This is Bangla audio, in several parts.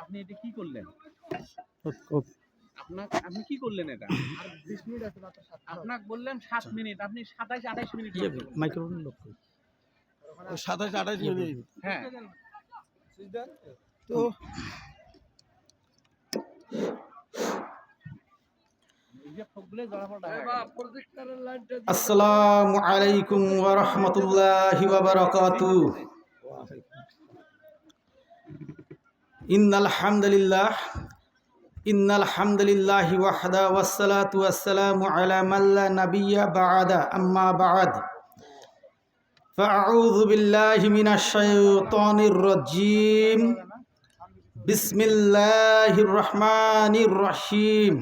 আপনি এটা কি করলেন? আপনি কি করলেন এটা? আর 20 মিনিট আছে মাত্র। আপনাকে বললাম 7 মিনিট, আপনি 27-28 মিনিট মাইক্রোফোন লক করুন। 27-28 মিনিট। হ্যাঁ। তো আসসালামু আলাইকুম ওয়া রাহমাতুল্লাহি ওয়া বারাকাতুহু। ইন্নাল হামদুলিল্লাহি ওয়াহদা ওয়াসসালাতু ওয়াসসালামু আলা মান লা নাবিয়্যা বা'দা আম্মা বা'দ। ফাআউযু বিল্লাহি মিনাশ শাইতানির রাজীম। বিসমিল্লাহির রহমানির রহিম।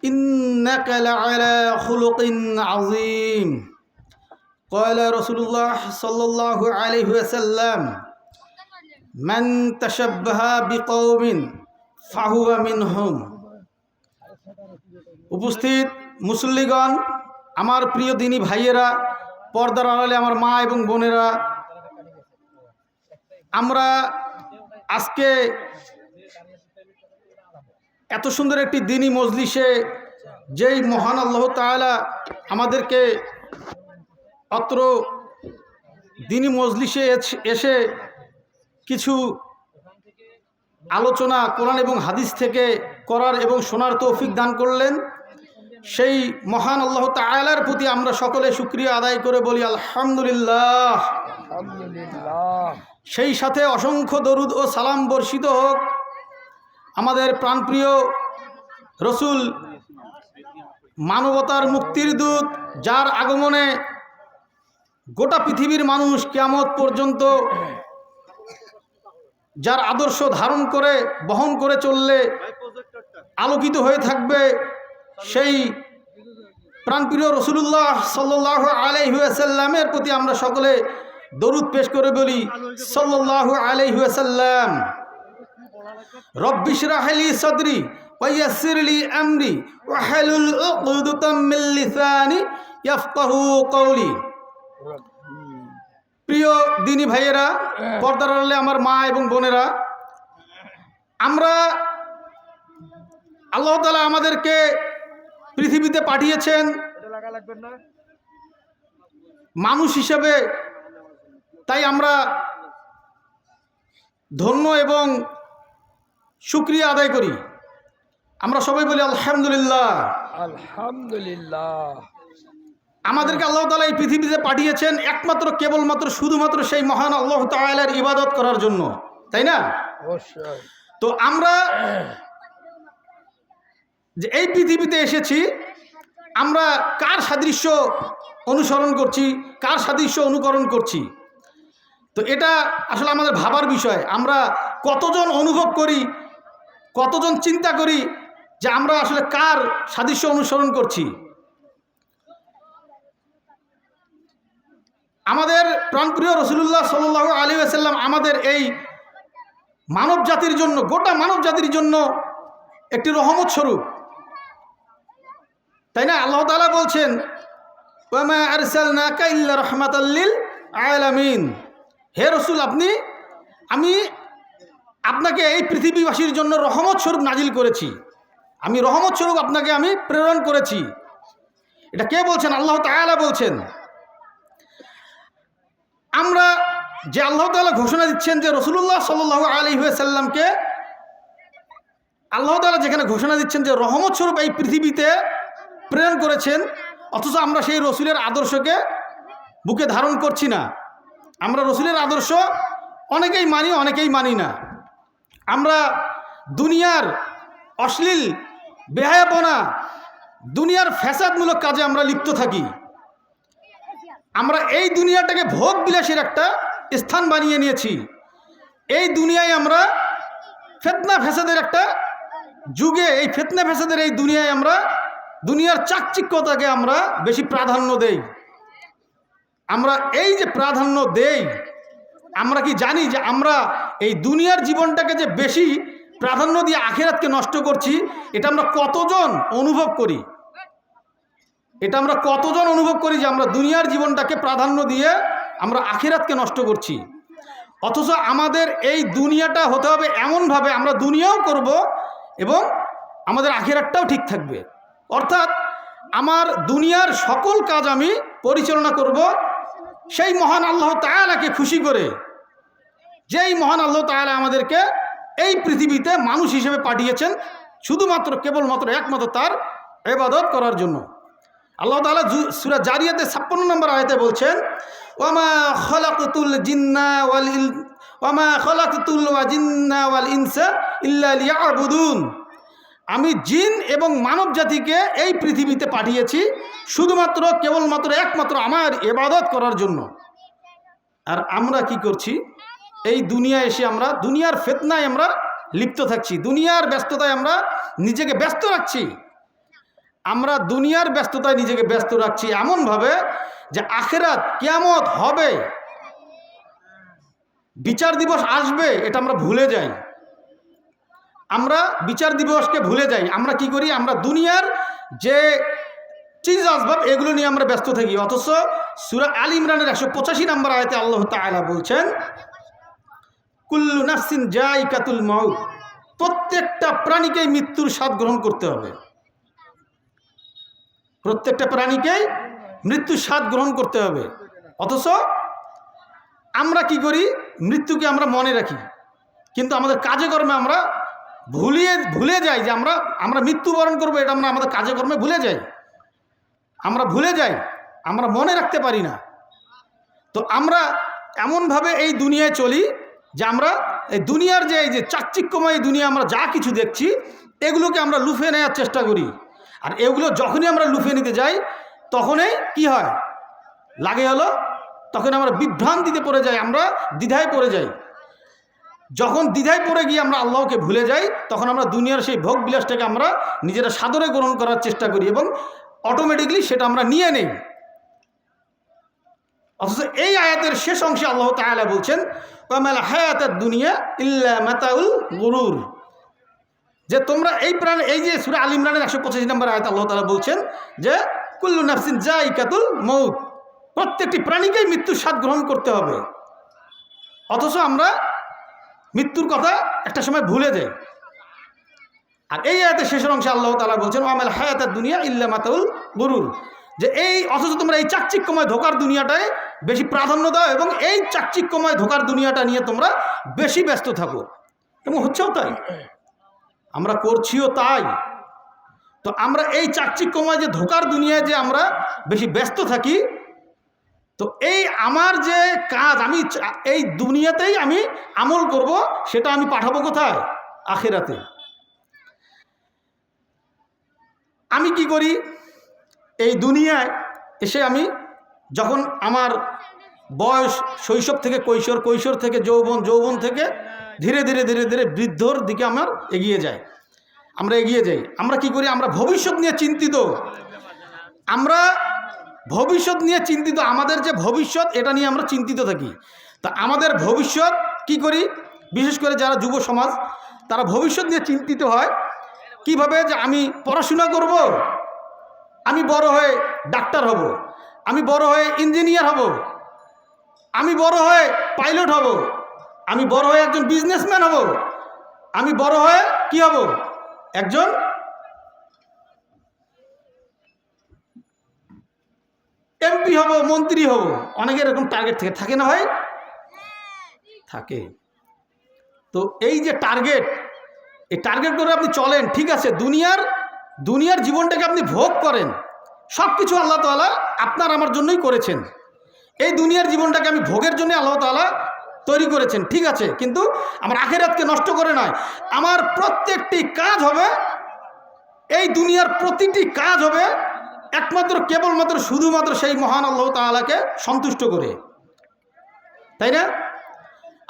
ইন্নাকা লা'আলা খুলুকিন আযীম। قال رسول الله صلى الله عليه وسلم من تشبه بقوم فهو منهم। উপস্থিত মুসল্লিগণ, আমার প্রিয় দিনী ভাইয়েরা, পর্দার আড়ালে আমার মা এবং বোনেরা, আমরা আজকে এত সুন্দর একটি দিনী মজলিসে, যেই মহান আল্লাহ তাআলা আমাদেরকে অত্র দিনী মজলিসে এসে কিছু আলোচনা কোরআন এবং হাদিস থেকে করার এবং শোনার তৌফিক দান করলেন, সেই মহান আল্লাহ তাআলার প্রতি আমরা সকলে শুকরিয়া আদায় করে বলি আলহামদুলিল্লাহ। সেই সাথে অসংখ্য দরুদ ও সালাম বর্ষিত হোক আমাদের প্রাণপ্রিয় রসুল, মানবতার মুক্তির দূত, যার আগমনে গোটা পৃথিবীর মানুষ কিয়ামত পর্যন্ত যার আদর্শ ধারণ করে বহন করে চললে আলোকিত হয়ে থাকবে, সেই প্রাণপ্রিয় রাসূলুল্লাহ সাল্লাল্লাহু আলাইহি ওয়াসাল্লামের প্রতি আমরা সকলে দরুদ পেশ করে বলি সাল্লাল্লাহু আলাইহি ওয়াসাল্লাম। রব্বি ইশরাহ লি সাদরি ওয়া ইয়াসসির লি আমরি ওয়াহলুল উকদাতাম মিন লিসানি ইয়াফকাহু কওলি। প্রিয় দিনী ভাইয়েরা, পর্দার আড়ালে আমার মা এবং বোনেরা, আমরা আল্লাহ তাআলা আমাদেরকে পৃথিবীতে পাঠিয়েছেন মানুষ হিসেবে, তাই আমরা ধন্য এবং শুকরিয়া আদায় করি। আমরা সবাই বলি আলহামদুলিল্লাহ। আলহামদুলিল্লাহ। আমাদেরকে আল্লাহ তাআলা এই পৃথিবীতে পাঠিয়েছেন একমাত্র কেবলমাত্র শুধুমাত্র সেই মহান আল্লাহ তাআলার ইবাদত করার জন্য, তাই না? অবশ্যই। তো আমরা যে এই পৃথিবীতে এসেছি, আমরা কার সাদৃশ্য অনুসরণ করছি, কার সাদৃশ্য অনুকরণ করছি? তো এটা আসলে আমাদের ভাবার বিষয়। আমরা কতজন অনুভব করি, কতজন চিন্তা করি যে আমরা আসলে কার সাদৃশ্য অনুসরণ করছি? আমাদের প্রাণপ্রিয় রাসূলুল্লাহ সাল্লাল্লাহু আলাইহি ওয়াসাল্লাম আমাদের এই মানব জাতির জন্য, গোটা মানব জাতির জন্য একটি রহমত স্বরূপ, তাই না? আল্লাহ তাআলা বলছেন ওয়া মা আরসালনাকা ইল্লা রাহমাতাল লিল আলামিন। হে রাসূল, আমি আপনাকে এই পৃথিবীবাসীর জন্য রহমত স্বরূপ নাজিল করেছি, আমি রহমত স্বরূপ আপনাকে আমি প্রেরণ করেছি। এটা কে বলছেন? আল্লাহ তাআলা বলছেন। আমরা যে আল্লাহ তাআলা ঘোষণা দিচ্ছেন যে রাসূলুল্লাহ সাল্লাল্লাহু আলাইহি ওয়াসাল্লামকে আল্লাহ তাআলা যেখানে ঘোষণা দিচ্ছেন যে রহমত স্বরূপ এই পৃথিবীতে প্রেরণ করেছেন, অথচ আমরা সেই রসুলের আদর্শকে বুকে ধারণ করছি না। আমরা রসুলের আদর্শ অনেকেই মানি, অনেকেই মানি না। আমরা দুনিয়ার অশ্লীল বেহায়াপনা, দুনিয়ার ফ্যাসাদমূলক কাজে আমরা লিপ্ত থাকি। আমরা এই দুনিয়াটাকে ভোগ বিলাসের একটা স্থান বানিয়ে নিয়েছি। এই দুনিয়ায় আমরা ফিতনা ফ্যাসাদের একটা যুগে, এই ফিতনা ফ্যাসাদের এই দুনিয়ায় আমরা দুনিয়ার চাকচিক্যতাকে আমরা বেশি প্রাধান্য দেই। আমরা এই যে প্রাধান্য দেই, আমরা কি জানি যে আমরা এই দুনিয়ার জীবনটাকে যে বেশি প্রাধান্য দিয়ে আখিরাতকে নষ্ট করছি? এটা আমরা কতজন অনুভব করি? এটা আমরা কতজন অনুভব করি যে আমরা দুনিয়ার জীবনটাকে প্রাধান্য দিয়ে আমরা আখিরাতকে নষ্ট করছি। অথচ আমাদের এই দুনিয়াটা হতে হবে এমনভাবে আমরা দুনিয়াও করব এবং আমাদের আখিরাতটাও ঠিক থাকবে। অর্থাৎ আমার দুনিয়ার সকল কাজ আমি পরিচালনা করব সেই মহান আল্লাহ তাআলাকে খুশি করে, যেই মহান আল্লাহ তাআলা আমাদেরকে এই পৃথিবীতে মানুষ হিসেবে পাঠিয়েছেন শুধুমাত্র কেবলমাত্র একমাত্র তার ইবাদত করার জন্য। আল্লাহ তাআলা সূরা জারিয়াতে 56 নম্বর আয়াতে বলছেন, ওয়ামা খালাকতুল জিন্না ওয়াল ইনসা ইল্লা লিয়াবুদুন। আমি জিন এবং মানব জাতিকে এই পৃথিবীতে পাঠিয়েছি শুধুমাত্র কেবলমাত্র একমাত্র আমার ইবাদত করার জন্য। আর আমরা কি করছি? এই দুনিয়ায় এসে আমরা দুনিয়ার ফিতনায় আমরা লিপ্ত থাকছি, দুনিয়ার ব্যস্ততায় আমরা নিজেকে ব্যস্ত রাখছি। আমরা দুনিয়ার ব্যস্ততায় নিজেকে ব্যস্ত রাখছি এমনভাবে যে আখিরাত কিয়ামত হবে, বিচার দিবস আসবে, এটা আমরা ভুলে যাই। আমরা বিচার দিবসকে ভুলে যাই। আমরা কি করি? আমরা দুনিয়ার যে চিজ আসবাব এগুলো নিয়ে আমরা ব্যস্ত থাকি। অথচ সূরা আল ইমরানের 185 নম্বর আয়াতে আল্লাহ তাআলা বলছেন, কুল্লু নাফসিন যায়িকাতুল মাউত। প্রত্যেকটা প্রাণীকেই মৃত্যুর স্বাদ গ্রহণ করতে হবে। প্রত্যেকটা প্রাণীকেই মৃত্যুর স্বাদ গ্রহণ করতে হবে। অথচ আমরা কি করি? মৃত্যুকে আমরা মনে রাখি, কিন্তু আমাদের কাজে কর্মে আমরা ভুলে যাই যে আমরা মৃত্যুবরণ করবো। এটা আমরা আমাদের কাজে কর্মে ভুলে যাই, আমরা ভুলে যাই, আমরা মনে রাখতে পারি না। তো আমরা এমনভাবে এই দুনিয়ায় চলি যে আমরা এই দুনিয়ার যে এই যে চাকচিক্যময় দুনিয়া আমরা যা কিছু দেখছি এগুলোকে আমরা লুফে নেওয়ার চেষ্টা করি। আর এগুলো যখনই আমরা লুফে নিতে যাই তখনই কি হয়? লাগে হলো তখন আমরা বিভ্রান্তিতে পড়ে যাই, আমরা দ্বিধায় পড়ে যাই। যখন দ্বিধায় পড়ে গিয়ে আমরা আল্লাহকে ভুলে যাই তখন আমরা দুনিয়ার সেই ভোগ বিলাসটাকে আমরা নিজেরা সাদরে গ্রহণ করার চেষ্টা করি এবং অটোমেটিকলি সেটা আমরা নিয়ে নেই। অথচ এই আয়াতের শেষ অংশে আল্লাহ তাআলা বলছেন, ওয়ামাল হায়াতাদ দুনিয়া ইল্লা মাতাউল গুরুর। যে তোমরা এই যে সূরা আল ইমরানের 185 নম্বর আয়াত আল্লাহ তাআলা বলছেন যে কুল্লু নাফসিন যায়িকাতুল মউত। প্রত্যেকটি প্রাণীকেই মৃত্যুর স্বাদ গ্রহণ করতে হবে। অথচ আমরা মৃত্যুর কথা একটা সময় ভুলে যাই। আর এই আয়াতের শেষের অংশে আল্লাহ তাআলা বলছেন, ওয়ামাল হায়াতাদ দুনিয়া ইল্লা মাতাউল গুরুর। যে অথচ তোমরা এই চাকচিক্যময় ধোকার দুনিয়াটায় বেশি প্রাধান্য দাও এবং এই চাকচিক্যময় ধোকার দুনিয়াটা নিয়ে তোমরা বেশি ব্যস্ত থাকো। এবং হচ্ছেও তাই, আমরা করছিও তাই। তো আমরা এই চাকচিক্যময় যে ধোকার দুনিয়ায় যে আমরা বেশি ব্যস্ত থাকি, তো এই আমার যে কাজ আমি এই দুনিয়াতেই আমি আমল করব, সেটা আমি পাঠাবো কোথায়? আখিরাতে। আমি কি করি? এই দুনিয়ায় এসে আমি যখন আমার বয়স শৈশব থেকে কৈশোর, কৈশোর থেকে যৌবন, যৌবন থেকে ধীরে ধীরে ধীরে ধীরে বৃদ্ধর দিকে আমরা এগিয়ে যাই। আমরা কি করি? আমরা ভবিষ্যৎ নিয়ে চিন্তিত। আমরা ভবিষ্যৎ নিয়ে চিন্তিত, আমাদের যে ভবিষ্যৎ এটা নিয়ে আমরা চিন্তিত থাকি। তা আমাদের ভবিষ্যৎ কি করি? বিশেষ করে যারা যুব সমাজ তারা ভবিষ্যৎ নিয়ে চিন্তিত হয় কিভাবে যে আমি পড়াশোনা করব, আমি বড় হয়ে ডাক্তার হব, আমি বড় হয়ে ইঞ্জিনিয়ার হব, আমি বড় হয়ে পাইলট হব, আমি বড় হয়ে একজন বিজনেসম্যান হব, আমি বড় হয়ে কি হব? একজন এমপি হব, মন্ত্রী হব। অনেকের এরকম টার্গেট থাকে না ভাই? থাকে। তো এই যে টার্গেট, এই টার্গেট করে আপনি চলেন, ঠিক আছে, দুনিয়ার জীবনটাকে আপনি ভোগ করেন, সব কিছু আল্লাহ তাআলা আপনার আমার জন্যই করেছেন। এই দুনিয়ার জীবনটাকে আমি ভোগের জন্য আল্লাহ তাআলা তৈরি করেছেন, ঠিক আছে, কিন্তু আমার আখিরাতকে নষ্ট করে নয়। আমার প্রত্যেকটি কাজ হবে, এই দুনিয়ার প্রতিটি কাজ হবে একমাত্র কেবলমাত্র শুধুমাত্র সেই মহান আল্লাহ তাআলাকে সন্তুষ্ট করে, তাই না?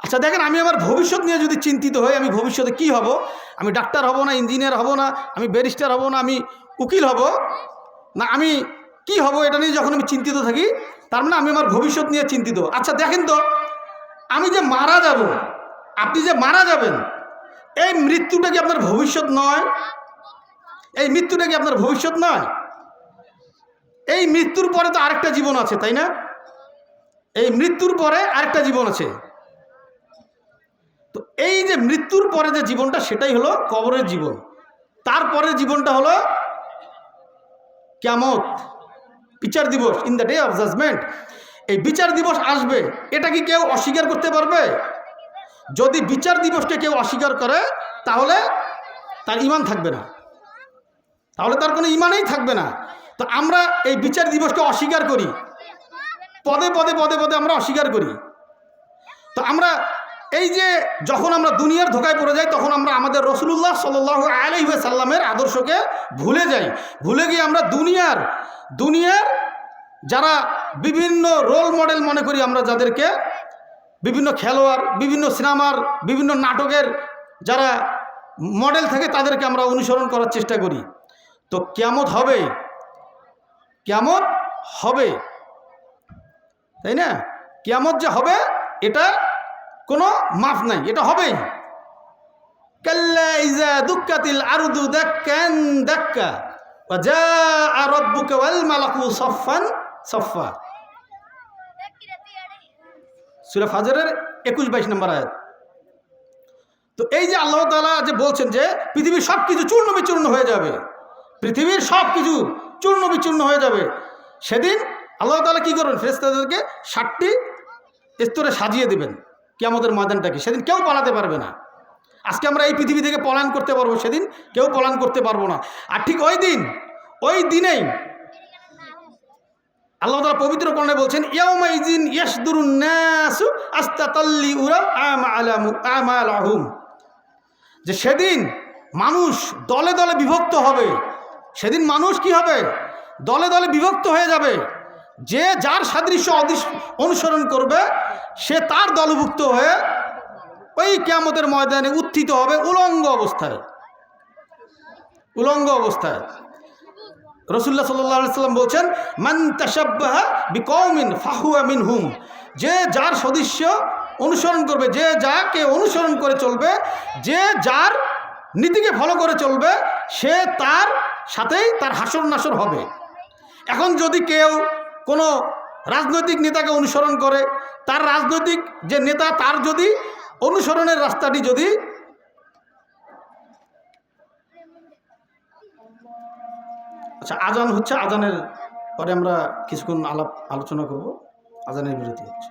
আচ্ছা দেখেন, আমি আমার ভবিষ্যৎ নিয়ে যদি চিন্তিত হই, আমি ভবিষ্যতে কি হব? আমি ডাক্তার হব না, ইঞ্জিনিয়ার হব না, আমি ব্যারিস্টার হব না, আমি উকিল হব না, আমি কি হব? এটা নিয়ে যখন আমি চিন্তিত থাকি, তার মানে আমি আমার ভবিষ্যৎ নিয়ে চিন্তিত। আচ্ছা দেখেন তো, আমি যে মারা যাব, আপনি যে মারা যাবেন, এই মৃত্যুটা কি আপনার ভবিষ্যৎ নয়? এই মৃত্যুটা কি আপনার ভবিষ্যৎ নয়? এই মৃত্যুর পরে তো আরেকটা জীবন আছে, তাই না? এই মৃত্যুর পরে আরেকটা জীবন আছে। তো এই যে মৃত্যুর পরে যে জীবনটা, সেটাই হলো কবরের জীবন। তারপরের জীবনটা হলো কিয়ামত, বিচার দিবস, in the day of judgment. এই বিচার দিবস আসবে, এটা কি কেউ অস্বীকার করতে পারবে? যদি বিচার দিবসকে কেউ অস্বীকার করে, তাহলে তার ঈমান থাকবে না, তাহলে তার কোনো ঈমানই থাকবে না। তো আমরা এই বিচার দিবসকে অস্বীকার করি, পদে পদে পদে পদে আমরা অস্বীকার করি। তো আমরা এই যে যখন আমরা দুনিয়ার ধোকায় পড়ে যাই, তখন আমরা আমাদের রাসূলুল্লাহ সাল্লাল্লাহু আলাইহি ওয়াসাল্লামের আদর্শকে ভুলে যাই। ভুলে গিয়ে আমরা দুনিয়ার যারা বিভিন্ন রোল মডেল মনে করি, আমরা যাদেরকে বিভিন্ন খেলোয়াড়, বিভিন্ন সিনেমার, বিভিন্ন নাটকের যারা মডেল থাকে, তাদেরকে আমরা অনুসরণ করার চেষ্টা করি। তো কিয়ামত হবে, কিয়ামত হবে, তাই না? কিয়ামত যে হবে, এটা কোনো মাফ নাই, এটা হবেই। কাল্লা ইযা দুক্কাতিল আরদু দাক্কান দাক্কা ওয়া জাআ রাব্বুকা ওয়াল মালাকু সাফফান সাফফা। সূরা ফাজরের 21-22 নম্বর আয়াত। তো এই যে আল্লাহ তাআলা যে বলছেন যে পৃথিবীর সব কিছু চূর্ণ বিচূর্ণ হয়ে যাবে, পৃথিবীর সব কিছু চূর্ণ বিচূর্ণ হয়ে যাবে, সেদিন আল্লাহ তাআলা কী করবেন? ফেরেশতাদেরকে 7টি স্তরে সাজিয়ে দেবেন কিয়ামতের ময়দানটাকে। সেদিন কেউ পালাতে পারবে না। আজকে আমরা এই পৃথিবী থেকে পলায়ন করতে পারবো, সেদিন কেউ পলায়ন করতে পারবো না। আর ঠিক ওই দিনেই আল্লাহ তাআলা পবিত্র কোরআনে বলছেন, ইয়াউমাইযিন ইয়াসদুরুন নাসু আস্তাতাল্লিউরা আমালাহুম, যে সেদিন মানুষ দলে দলে বিভক্ত হবে। সেদিন মানুষ কি হবে? দলে দলে বিভক্ত হয়ে যাবে। যে যার সাদৃশ্য অনুসরণ করবে, সে তার দলভুক্ত হয়ে ওই কিয়ামতের ময়দানে উত্থিত হবে উলঙ্গ অবস্থায়। রাসূলুল্লাহ সাল্লাল্লাহু আলাইহি ওয়াসাল্লাম বলছেন, মান তাশাব্বাহা বিকওমিন ফাহুয়া মিনহুম, যে যার সদৃশ্য অনুসরণ করবে, যে যাকে অনুসরণ করে চলবে, যে যার নীতিকে ফলো করে চলবে, সে তার সাথেই তার হাসর নাসর হবে। এখন যদি কেউ কোনো রাজনৈতিক নেতাকে অনুসরণ করে, তার রাজনৈতিক যে নেতা, তার যদি অনুসরণের রাস্তাটি যদি আচ্ছা, আজান হচ্ছে, আজানের পরে আমরা কিছুক্ষণ আলোচনা করব। আজানের বিরতি হচ্ছে।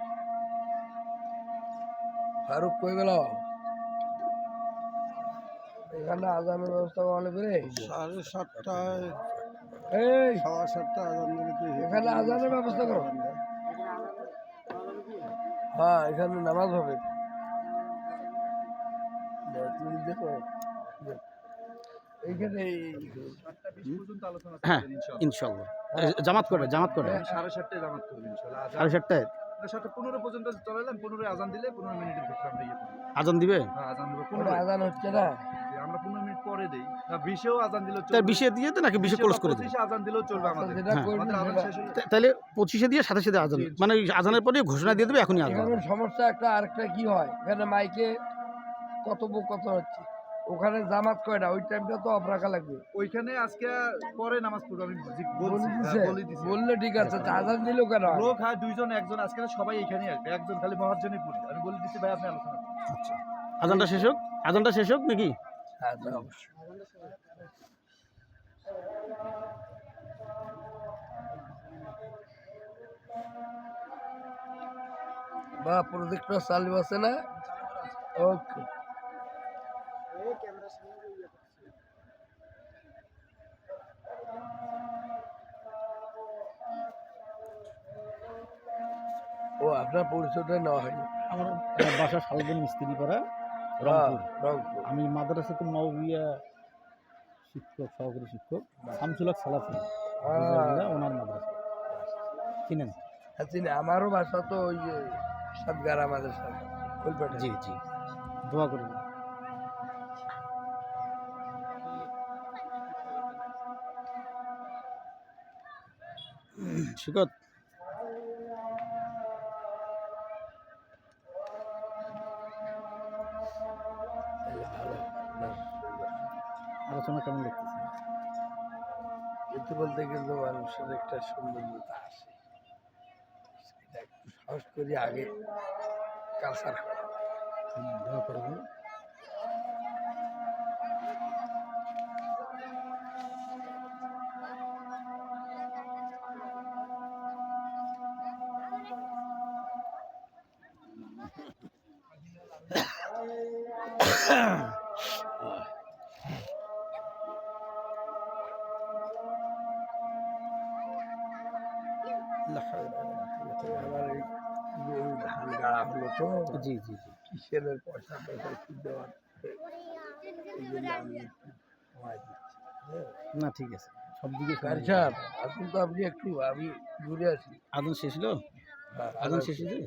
ফারুক কই গেল? এখানে আজানের ব্যবস্থা ভালো করে 7:30টায়, এই 7:15 আজান দিলে এখানে আজানের ব্যবস্থা করো। হ্যাঁ, এখানে নামাজ হবে। তুমি দেখো এইখানে হ্যাঁ, ইনশাআল্লাহ জামাত করবে। 7:30টায় জামাত করবেন ইনশাআল্লাহ। 7:30টায় 7:15 পর্যন্ত চলাইলাম, 15 আজান দিলে 15 মিনিটের ভিতরে আমরা ইয়ে করব। আজান দিবে। হ্যাঁ, আজান দেব। আজান হচ্ছে না, আমরা 15 মিনিট পরে দেই। না, 20এও আজান দিলেও তার চলবে। 20-এ দিয়ে নাকি 20-এ ক্লোজ করে দেবে? 25-এ আজান দিলেও চলবে আমাদের। যেটা হ্যাঁ। করবে আমাদের আজান সেটা। শেষ হয়ে তাহলে 25-এ দিয়ে 27-এ আজান, মানে ওই আজানের পরে ঘোষণা দিয়ে দেবে এখনই আজান। এখানে সমস্যা একটা, আরেকটা কি হয়, এখানে মাইকে কত হচ্ছে, ওখানে জামাত কয়টা, ওই টাইমটা তো অফ রাখা লাগবে। ওইখানে আজকে পরে নামাজ পড়বো আমি বলছি। বলে দিছি। বললে ঠিক আছে, আজান দিল কেন? লোক হয় দুইজন, একজন, আজকে সবাই এখানেই আসবে, একজন খালি মহাজ্জনই পড়বে। আমি বলে দিচ্ছি ভাই, আপনি আলোচনা করুন। আচ্ছা, আজানটা শেষ হোক নাকি? হ্যাঁ, তা অবশ্যই। বা প্রজেক্টর চালু আছে না? ওকে। ও, আপনার পরিচয়টা নেওয়া হয়নি। আমার বাসা শালবন মিস্ত্রি পাড়া, রংপুর। আমি মাদ্রাসাতুন নববিয়া সহকারী শিক্ষক শামসুল হক সালাফি, ওনার মাদ্রাসা চিনেন? হ্যাঁ, চিনি। আমারও বাসা তো ওই যে সাতগার আমাদের সাথে ফুলপাটা। জি, দোয়া করবেন। শিকত আলোচনা কেমন লাগতেছে? এতে বলতে কিন্তু মানুষের একটা সৌন্দর্যতা আসে, এটা একটু সাহস করি আগে কালচার দোয়া করবো। আমার এই যে ওই ধান গাড়া হলো তো জি জি জি। কিসের পয়সা টয়সা কি দেওয়ার এই জন্য আমি একটু সময় দিচ্ছি, হ্যাঁ। না ঠিক আছে, সব দিকে স্যার সাহেব আসুন তো, আপনি একটু, আমি ঘুরে আসি। আদান শেষ হলো, আদান শেষ হয়েছে।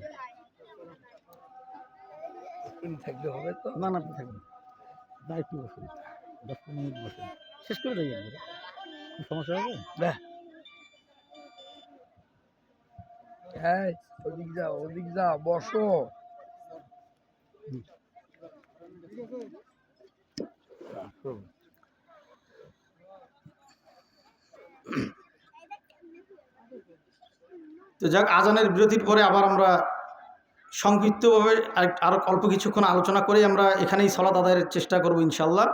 এক্ষুনি থাকলে হবে তো? না না, আপনি থাকবেন না, একটু বসুন, 10-15 মিনিট বসুন, শেষ করে দেয় একবারে। কোনো সমস্যা হবে? না, এই, ওদিক যাও বসো। তো যাক, আজানের বিরতির পরে আবার আমরা সংক্ষিপ্তভাবে আরও অল্প কিছুক্ষণ আলোচনা করে আমরা এখানেই সালাত আদায়ের চেষ্টা করব ইনশাল্লাহ।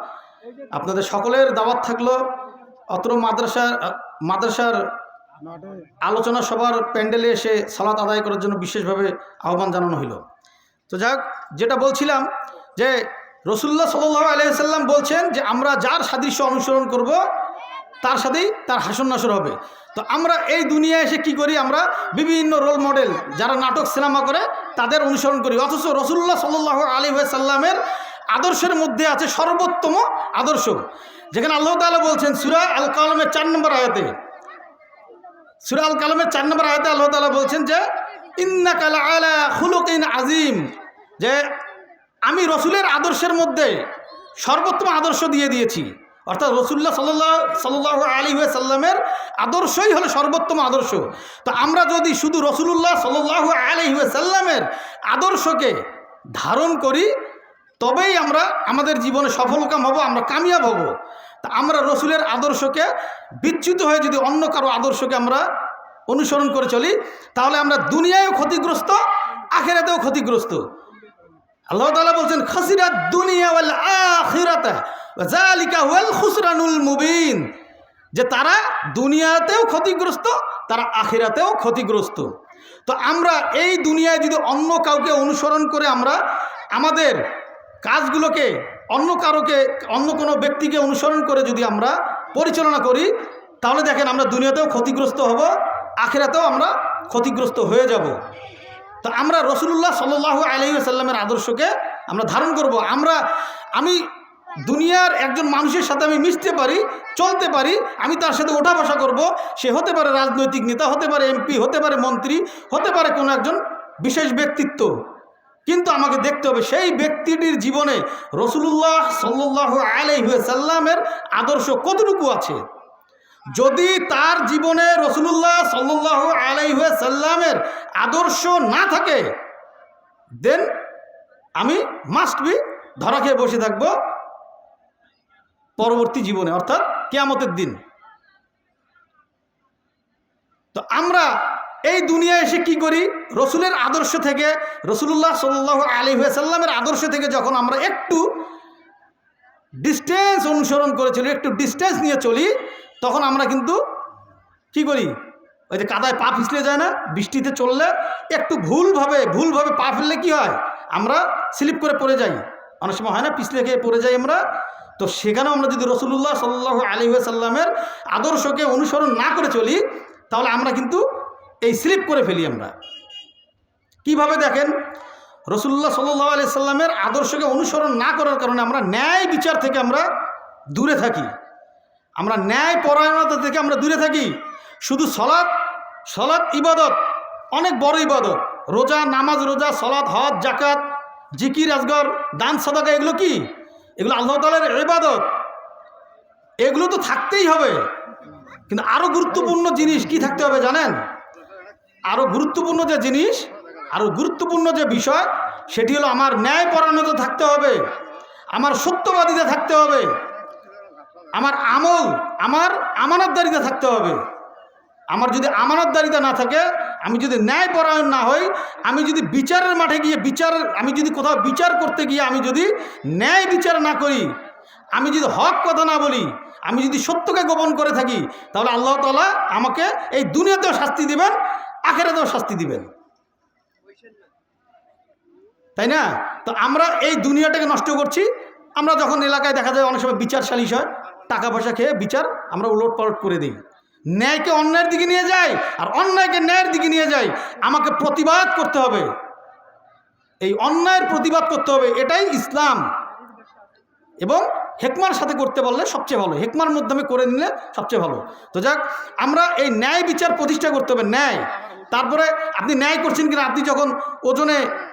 আপনাদের সকলের দাওয়াত থাকলো অত্র মাদ্রাসার মাঠে আলোচনা সবার প্যান্ডেলে এসে সালাত আদায় করার জন্য বিশেষভাবে আহ্বান জানানো হলো। তো যাক, যেটা বলছিলাম যে রসুল্লাহ সাল্লাল্লাহু আলাইহি সাল্লাম বলছেন যে আমরা যার সাদৃশ্য অনুসরণ করব তার সাথেই তার হাসর নাসর হবে। তো আমরা এই দুনিয়ায় এসে কি করি, আমরা বিভিন্ন রোল মডেল যারা নাটক সিনেমা করে তাদের অনুসরণ করি, অথচ রসুল্লাহ সাল্লাল্লাহু আলাইহি সাল্লামের আদর্শের মধ্যে আছে সর্বোত্তম আদর্শ। যেখানে আল্লাহ তাআলা বলছেন সূরা আল কালামের 4 নম্বর আয়াতে, সূরা আল কালামের 4 নম্বর আয়াতে আল্লাহ তাআলা বলছেন যে ইন্নাকা লাআলা খুলুকিন আযীম, যে আমি রসুলের আদর্শের মধ্যে সর্বোত্তম আদর্শ দিয়ে দিয়েছি। অর্থাৎ রসুল্লাহ সাল্লাল্লাহু আলাইহি সাল্লামের আদর্শই হলো সর্বোত্তম আদর্শ। তো আমরা যদি শুধু রসুলুল্লাহ সাল্লাল্লাহু আলাইহি সাল্লামের আদর্শকে ধারণ করি তবেই আমরা আমাদের জীবনে সফলকাম হব, আমরা কামিয়াব হব। তা আমরা রসুলের আদর্শকে বিচ্যুত হয়ে যদি অন্য কারো আদর্শকে আমরা অনুসরণ করে চলি তাহলে আমরা দুনিয়ায়ও ক্ষতিগ্রস্ত, আখিরাতেও ক্ষতিগ্রস্ত। আল্লাহ তাআলা বলছেন খাসিরাত দুনিয়া ওয়াল আখিরাতা ওয়া যালিকা হুয়াল খুসরানুল মুবিন, যে তারা দুনিয়াতেও ক্ষতিগ্রস্ত, তারা আখিরাতেও ক্ষতিগ্রস্ত। তো আমরা এই দুনিয়ায় যদি অন্য কাউকে অনুসরণ করে আমরা আমাদের কাজগুলোকে অন্য কোনো ব্যক্তিকে অনুসরণ করে যদি আমরা পরিচালনা করি তাহলে দেখেন আমরা দুনিয়াতেও ক্ষতিগ্রস্ত হব, আখিরাতেও আমরা ক্ষতিগ্রস্ত হয়ে যাব। তো আমরা রসুলুল্লাহ সাল্লাল্লাহু আলাইহি সাল্লামের আদর্শকে আমরা ধারণ করব। আমি দুনিয়ার একজন মানুষের সাথে আমি মিশতে পারি, চলতে পারি, আমি তার সাথে ওঠা বসা করব, সে হতে পারে রাজনৈতিক নেতা, হতে পারে এমপি, হতে পারে মন্ত্রী, হতে পারে কোনো একজন বিশেষ ব্যক্তিত্ব, কিন্তু আমাকে দেখতে হবে সেই ব্যক্তিটির জীবনে রসুলুল্লাহ সাল্লাল্লাহু আলাইহি সাল্লামের আদর্শ কতটুকু আছে। যদি তার জীবনে রসুলুল্লাহ সাল্লাল্লাহু আলাইহি সাল্লামের আদর্শ না থাকে দেন আমি মাস্ট বি ধরা খেয়ে বসে থাকবো পরবর্তী জীবনে, অর্থাৎ কিয়ামতের দিন। তো আমরা এই দুনিয়ায় এসে কি করি, রসুলের আদর্শ থেকে, রসুলুল্লাহ সাল্লাল্লাহু আলাইহি সাল্লামের আদর্শ থেকে যখন আমরা একটু ডিস্টেন্স অনুসরণ করে চলি, একটু ডিস্টেন্স নিয়ে চলি, তখন আমরা কিন্তু কি করি, ওই যে কাদায় পা পিছলে যায় না, বৃষ্টিতে চললে একটু ভুলভাবে পা ফেললে কি হয়, আমরা স্লিপ করে পড়ে যাই, অনেক সময় হয় না, পিছলে খেয়ে পড়ে যাই আমরা। তো সেখানেও আমরা যদি রসুলুল্লাহ সাল্লাল্লাহু আলাইহি সাল্লামের আদর্শকে অনুসরণ না করে চলি তাহলে আমরা কিন্তু এই স্লিপ করে ফেলি। আমরা কিভাবে দেখেন, রসুলুল্লাহ সাল্লাল্লাহু আলাইহি সাল্লামের আদর্শকে অনুসরণ না করার কারণে আমরা ন্যায় বিচার থেকে আমরা দূরে থাকি, আমরা ন্যায় পরায়ণতা থেকে আমরা দূরে থাকি। শুধু সলাৎ ইবাদত, অনেক বড় ইবাদত, রোজা, নামাজ, রোজা, সলাৎ, হজ, জাকাত, জিকির, আজগর, দান, সাদাকা, এগুলো কি, এগুলো আল্লাহ তাআলার ইবাদত, এগুলো তো থাকতেই হবে। কিন্তু আরো গুরুত্বপূর্ণ জিনিস কি থাকতে হবে জানেন, আরো গুরুত্বপূর্ণ যে জিনিস, আরো গুরুত্বপূর্ণ যে বিষয়, সেটি হলো আমার ন্যায় পরায়ণতা থাকতে হবে, আমার সত্যবাদিতা থাকতে হবে, আমার আমল, আমার আমানতদারিতা থাকতে হবে। আমার যদি আমানতদারিতা না থাকে, আমি যদি ন্যায়পরায়ণ না হই, আমি যদি বিচারের মাঠে গিয়ে আমি যদি কোথাও বিচার করতে গিয়ে আমি যদি ন্যায় বিচার না করি, আমি যদি হক কথা না বলি, আমি যদি সত্যকে গোপন করে থাকি, তাহলে আল্লাহ তাআলা আমাকে এই দুনিয়াতেও শাস্তি দিবেন, আখিরাতেও শাস্তি দিবেন, তাই না? তো আমরা এই দুনিয়াটাকে নষ্ট করছি। আমরা যখন এলাকায় দেখা যায় অনেক সময় বিচার সালিশ হয়, টাকা পয়সা খেয়ে বিচার আমরা উলট পালট করে দিই, ন্যায়কে অন্যায়ের দিকে নিয়ে যায় আর অন্যায়কে ন্যায়ের দিকে নিয়ে যায়। আমাকে প্রতিবাদ করতে হবে, এই অন্যায়ের প্রতিবাদ করতে হবে, এটাই ইসলাম। এবং হেকমার সাথে করতে পারলে সবচেয়ে ভালো, হেকমার মাধ্যমে করে নিলে সবচেয়ে ভালো। তো যাক, আমরা এই ন্যায় বিচার প্রতিষ্ঠা করতে হবে, ন্যায়। তারপরে আপনি ন্যায় করছেন কিনা, আপনি যখন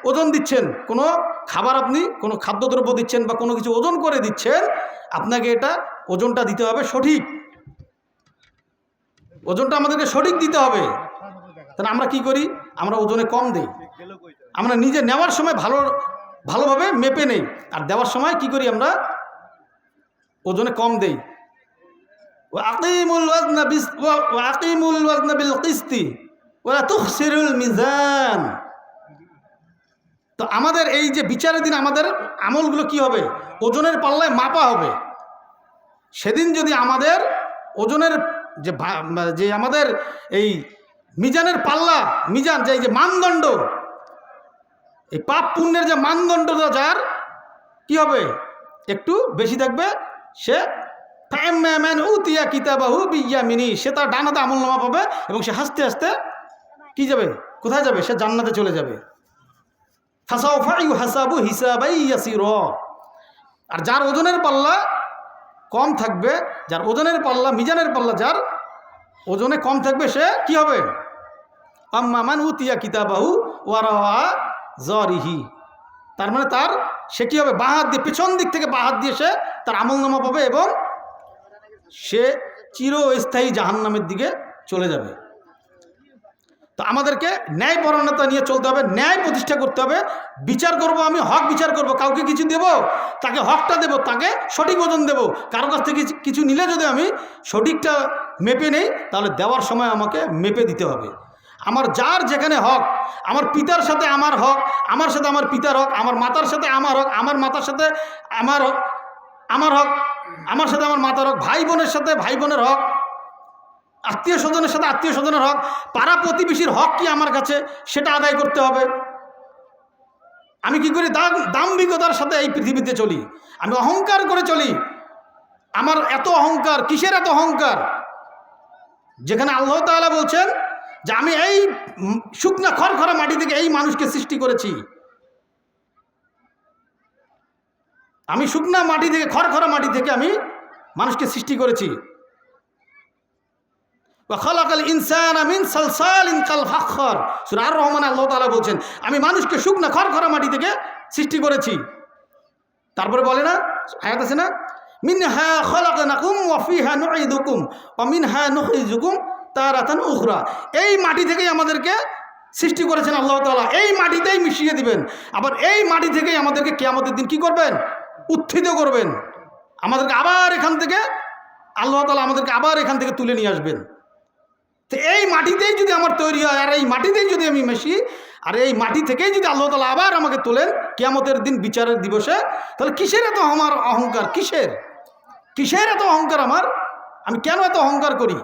ওজন দিচ্ছেন, কোনো খাবার আপনি কোনো খাদ্যদ্রব্য দিচ্ছেন বা কোনো কিছু ওজন করে দিচ্ছেন, আপনাকে এটা ওজনটা দিতে হবে সঠিক, ওজনটা আমাদেরকে সঠিক দিতে হবে। তাহলে আমরা কি করি, আমরা ওজনে কম দিই, আমরা নিজে নেওয়ার সময় ভালোভাবে মেপে নেই, আর দেওয়ার সময় কি করি, আমরা ওজনে কম দেই। আকিমুল ওয়াজনা বিল কিসতি ওয়া তুখসিরুল মিজান। তো আমাদের এই যে বিচারের দিন আমাদের আমলগুলো কি হবে, ওজনের পাল্লায় মাপা হবে। সেদিন যদি আমাদের ওজনের যে আমাদের এই মিজানের পাল্লা, মিজান যে মানদণ্ড, এই পাপ পুণ্যের যে মানদণ্ডটা যার কি হবে, একটু বেশি থাকবে, সে উতিয়া কিতাবাহু বিয়ামিনি, সে তার ডানাতে আমলনামা পাবে এবং সে হাসতে হাসতে কি যাবে, কোথায় যাবে, সে জান্নাতে চলে যাবে। ফাসাউফা ইউহাসাবু হিসাবাই ইয়াসিরা। আর যার ওজনের পাল্লা কম থাকবে, যার ওজনের পাল্লা, মিজানের পাল্লা যার ওজনে কম থাকবে, সে কি হবে, আম্মা মান উতিয়া কিতাবাহু ওয়ারাআ যারিহি, তার মানে সে কি হবে, বাঁ হাত দিয়ে, পেছন দিক থেকে বাঁ হাত দিয়ে সে তার আমলনামা পাবে এবং সে চিরস্থায়ী জাহান্নামের দিকে চলে যাবে। তো আমাদেরকে ন্যায়পরায়ণতা নিয়ে চলতে হবে, ন্যায় প্রতিষ্ঠা করতে হবে। বিচার করব, আমি হক বিচার করব, কাউকে কিছু দেব, তাকে হকটা দেব, তাকে সঠিক ওজন দেব। কারো কাছ থেকে কিছু নিলে যদি আমি সঠিকটা মেপে নেই, তাহলে দেওয়ার সময় আমাকে মেপে দিতে হবে। আমার যার যেখানে হক, আমার পিতার সাথে আমার হক, আমার সাথে আমার পিতার হক, আমার মাতার সাথে আমার হক, আমার মাতার সাথে আমার হক, আমার সাথে আমার মাতার হক, ভাই বোনের সাথে ভাই বোনের হক, আত্মীয় স্বজনের সাথে আত্মীয় স্বজনের হক, পাড়া প্রতিবেশীর হক কি আমার কাছে, সেটা আদায় করতে হবে। আমি কি করি, দাম্ভিকতার সাথে এই পৃথিবীতে চলি, আমি অহংকার করে চলি। আমার এত অহংকার, কিসের এত অহংকার, যেখানে আল্লাহ তাআলা বলছেন যে আমি এই শুকনা খড়খড়া মাটি থেকে এই মানুষকে সৃষ্টি করেছি, আমি শুকনা মাটি থেকে, খড়খড়া মাটি থেকে আমি মানুষকে সৃষ্টি করেছি। খালাকাল ইনসানা মিন সালসালিন কাল ফাখর, সূরা আর রহমানে আল্লাহ তাআলা বলছেন আমি মানুষকে শুকনা খড়খড়া মাটি থেকে সৃষ্টি করেছি। তারপরে বলে না, আয়াত আছে না, মিনহা খালাকনাকুম ওয়া ফিহা নুঈদুকুম ওয়া মিনহা নুখরিজুকুম তারাতান উখরা। এই মাটি থেকেই আমাদেরকে সৃষ্টি করেছেন আল্লাহ তাআলা, এই মাটিতেই মিশিয়ে দিবেন, আবার এই মাটি থেকেই আমাদেরকে কিয়ামতের দিন কি করবেন, উত্থিত করবেন। আমাদেরকে আবার এখান থেকে আল্লাহ তাআলা আমাদেরকে আবার এখান থেকে তুলে নিয়ে আসবেন। তো এই মাটিতেই যদি আমার তৈরি হয়, আর এই মাটিতেই যদি আমি মিশি, আর এই মাটি থেকেই যদি আল্লাহ তাআলা আবার আমাকে তোলেন কিয়ামতের দিন বিচারের দিবসে, তাহলে কিসের এত আমার অহংকার, কিসের এত অহংকার আমার, আমি কেন এত অহংকার করি,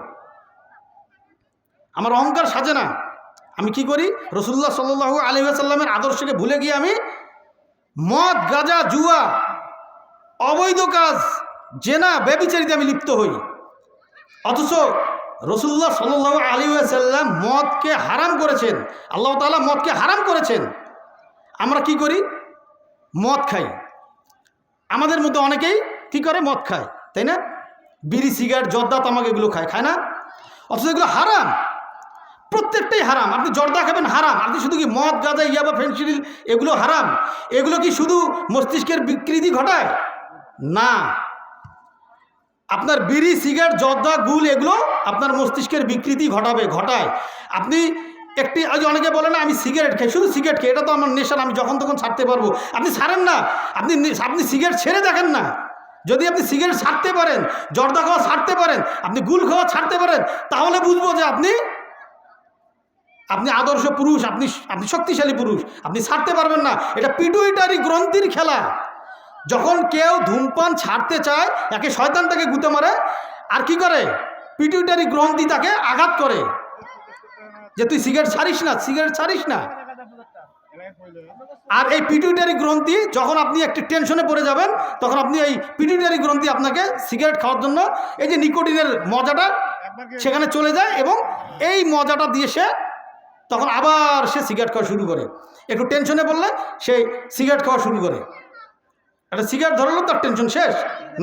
আমার অহংকার সাজে না। আমি কি করি, রাসূলুল্লাহ সাল্লাল্লাহু আলাইহি ওয়াসাল্লামের আদর্শকে ভুলে গিয়ে আমি মদ, গাঁজা, জুয়া, অবৈধ কাজ, জেনা, ব্যভিচারিতে আমি লিপ্ত হই। অথচ রাসূলুল্লাহ সাল্লাল্লাহু আলাইহি ওয়াসাল্লাম মদকে হারাম করেছেন, আল্লাহ তাআলা মদকে হারাম করেছেন। আমরা কি করি, মদ খাই। আমাদের মধ্যে অনেকেই কি করে, মদ খায়, তাই না, বিড়ি, সিগারেট, জর্দা, তামাক এগুলো খায় না, অথচ এগুলো হারাম, প্রত্যেকটাই হারাম। আপনি জর্দা খাবেন, হারাম। আপনি শুধু কি মদ, গাঁজা, ইয়াবা, ফেনসিডিল এগুলো হারাম? এগুলো কি শুধু মস্তিষ্কের বিকৃতি ঘটায়? না, আপনার বিড়ি, সিগারেট, জর্দা, গুল এগুলো আপনার মস্তিষ্কের বিকৃতি ঘটায়। আপনি অনেকে বলে না আমি সিগারেট খাই, শুধু সিগারেট খাই, এটা তো আমার নেশা, আমি যখন তখন ছাড়তে পারবো। আপনি ছাড়েন না, আপনি সিগারেট ছেড়ে দেখেন না, যদি আপনি সিগারেট ছাড়তে পারেন, জর্দা খাওয়া ছাড়তে পারেন, আপনি গুল খাওয়া ছাড়তে পারেন, তাহলে বুঝবো যে আপনি আদর্শ পুরুষ, আপনি শক্তিশালী পুরুষ। আপনি ছাড়তে পারবেন না, এটা পিটুইটারি গ্রন্থির খেলা। যখন কেউ ধূমপান ছাড়তে চায়, একে শয়তান তাকে গুঁতে মারে, আর কি করে, পিটুইটারি গ্রন্থি তাকে আঘাত করে যে তুই সিগারেট ছাড়িস না। আর এই পিটুইটারি গ্রন্থি যখন আপনি একটি টেনশনে পড়ে যাবেন, তখন আপনি এই পিটুইটারি গ্রন্থি আপনাকে সিগারেট খাওয়ার জন্য, এই যে নিকোটিনের মজাটা সেখানে চলে যায়, এবং এই মজাটা দিয়ে তখন আবার সে সিগারেট খাওয়া শুরু করে। একটু টেনশনে পড়লে সে সিগারেট খাওয়া শুরু করে। একটা সিগারেট ধরলো তার টেনশন শেষ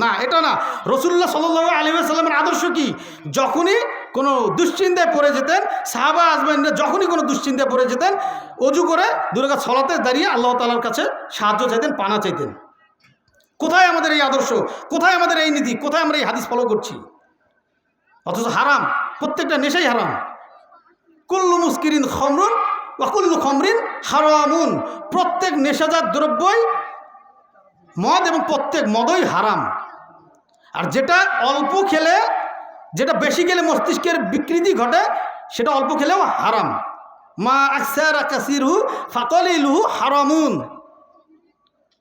না, এটা না। রাসূলুল্লাহ সাল্লাল্লাহু আলাইহি ওয়াসাল্লামের আদর্শ কি? যখনই কোনো দুশ্চিন্তায় পড়ে যেতেন, সাহাবা আজমাইনরা যখনই কোনো দুশ্চিন্তায় পড়ে যেতেন, অজু করে 2 রাকাত সালাতে দাঁড়িয়ে আল্লাহ তাআলার কাছে সাহায্য চাইতেন, পানা চাইতেন। কোথায় আমাদের এই আদর্শ? কোথায় আমাদের এই নীতি? কোথায় আমরা এই হাদিস ফলো করছি? অথচ হারাম, প্রত্যেকটা নেশাই হারাম। কুল্লু মুস্কিরিন খামরুন ওয়া কুল্লু খামরিন হারামুন। প্রত্যেক নেশাজাত দ্রব্যই মদ, এবং প্রত্যেক মদই হারাম। আর যেটা অল্প খেলে, যেটা বেশি খেলে মস্তিষ্কের বিকৃতি ঘটে, সেটা অল্প খেলেও হারাম। মা আকসারা কাসিরহু ফাকালিলহু হারামুন।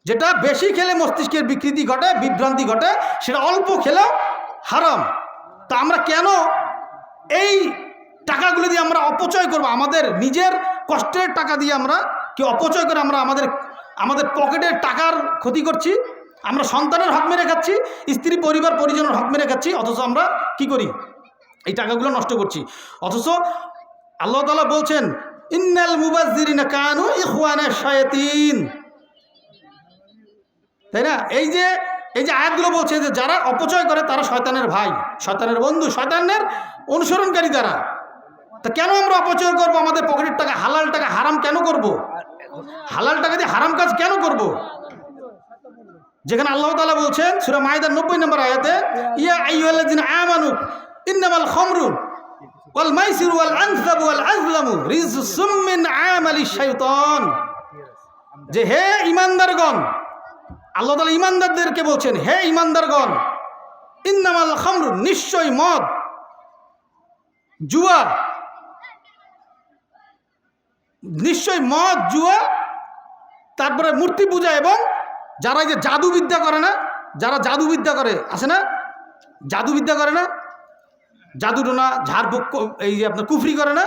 যেটা বেশি খেলে মস্তিষ্কের বিকৃতি ঘটে, বিভ্রান্তি ঘটে, সেটা অল্প খেলেও হারাম। তা আমরা কেন এই টাকাগুলো দিয়ে আমরা অপচয় করব? আমাদের নিজের কষ্টের টাকা দিয়ে আমরা কি অপচয় করে আমরা আমাদের পকেটের টাকার ক্ষতি করছি। আমরা সন্তানের হক মেরে খাচ্ছি, স্ত্রী পরিবার পরিজনের হক মেরে খাচ্ছি, অথচ আমরা কি করি? এই টাকাগুলো নষ্ট করছি। অথচ আল্লাহ তাআলা বলছেন, ইন্নাল মুবাজ্জিরিনা কানু ইখওয়ানাশ শায়াতিন। তাই না? এই যে আয়াতগুলো বলছে যে যারা অপচয় করে তারা শয়তানের ভাই, শয়তানের বন্ধু, শয়তানের অনুসরণকারী তারা। তা কেন আমরা অপচয় করব আমাদের পকেটের টাকা? হালাল টাকা হারাম কেন করব? হালাল টাকা দিয়ে হারাম কাজ কেন করব? যেখানে আল্লাহ তাআলা বলছেন সূরা মাইদার 90 নম্বর আয়াতে, ইয়া আইয়ুহাল্লাযিনা আমানু ইন্নামাল খামরু ওয়াল মাইসিরু ওয়াল আনসাবু ওয়াল আজলামু রিজসুম মিন আমালিশ শাইতান। যে হে ঈমানদারগণ, আল্লাহ তাআলা ঈমানদারদেরকে বলছেন, হে ঈমানদারগণ, ইন্নামাল খামরু, নিশ্চয় মদ, জুয়া, নিশ্চয় মদ, জুয়া, তারপরে মূর্তি পূজা, এবং যারা এই যে জাদুবিদ্যা করে না, যারা জাদুবিদ্যা করে, আছে না, জাদুবিদ্যা করে না, জাদুটোনা, ঝাড়ফুঁক, এই যে আপনার কুফরি করে না,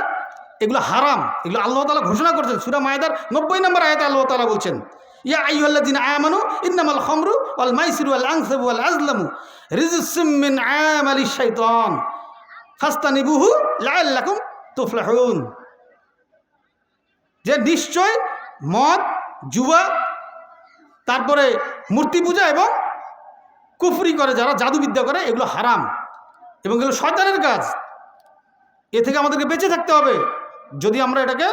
এগুলো হারাম। এগুলো আল্লাহ তাআলা ঘোষণা করেছেন সূরা মাইদার 90 নম্বর আয়াতে। আল্লাহ তাআলা বলছেন, ইয়া আইয়ুহাল্লাযিনা আমানু ইন্নামাল খামরু ওয়াল মাইসিরু ওয়াল আনসাবু ওয়াল আজলামু রিজসুম মিন আমালিশ শাইতান ফাস্তানিবুহু লাআল্লাকুম তুফলিহুন। যে নিশ্চয় মদ, জুয়া, তারপরে মূর্তি পূজা এবং কুফরি করে, যারা জাদুবিদ্যা করে, এগুলো হারাম এবং এগুলো শয়তানের কাজ। এ থেকে আমাদেরকে বেঁচে থাকতে হবে। যদি আমরা এটাকে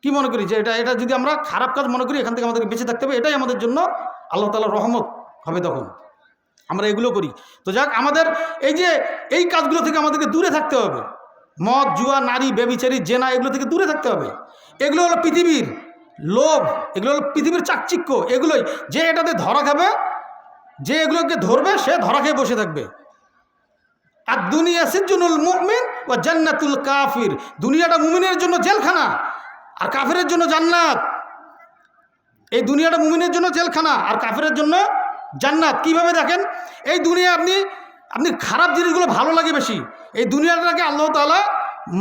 কি মনে করি যে এটা যদি আমরা খারাপ কাজ মনে করি, এখান থেকে আমাদেরকে বেঁচে থাকতে হবে। এটাই আমাদের জন্য আল্লাহ তাআলার রহমত হবে তখন আমরা এগুলো করি। তো যাক, আমাদের এই কাজগুলো থেকে আমাদেরকে দূরে থাকতে হবে। মদ, জুয়া, নারী, ব্যভিচারী, জেনা, এগুলো থেকে দূরে থাকতে হবে। এগুলো হলো পৃথিবীর লোভ, এগুলো হলো পৃথিবীর চাকচিক্য। এগুলোই যে এটাতে ধরা খাবে, যে এগুলোকে ধরবে, সে ধরা খেয়ে বসে থাকবে। আর দুনিয়া সিজনুল মুমিন ওয়া জান্নাতুল কাফির। দুনিয়াটা মুমিনের জন্য জেলখানা, আর কাফেরের জন্য জান্নাত। এই দুনিয়াটা মুমিনের জন্য জেলখানা, আর কাফেরের জন্য জান্নাত। কিভাবে দেখেন, এই দুনিয়া আপনি খারাপ জিনিসগুলো ভালো লাগে বেশি। এই দুনিয়াটাকে আল্লাহ তাআলা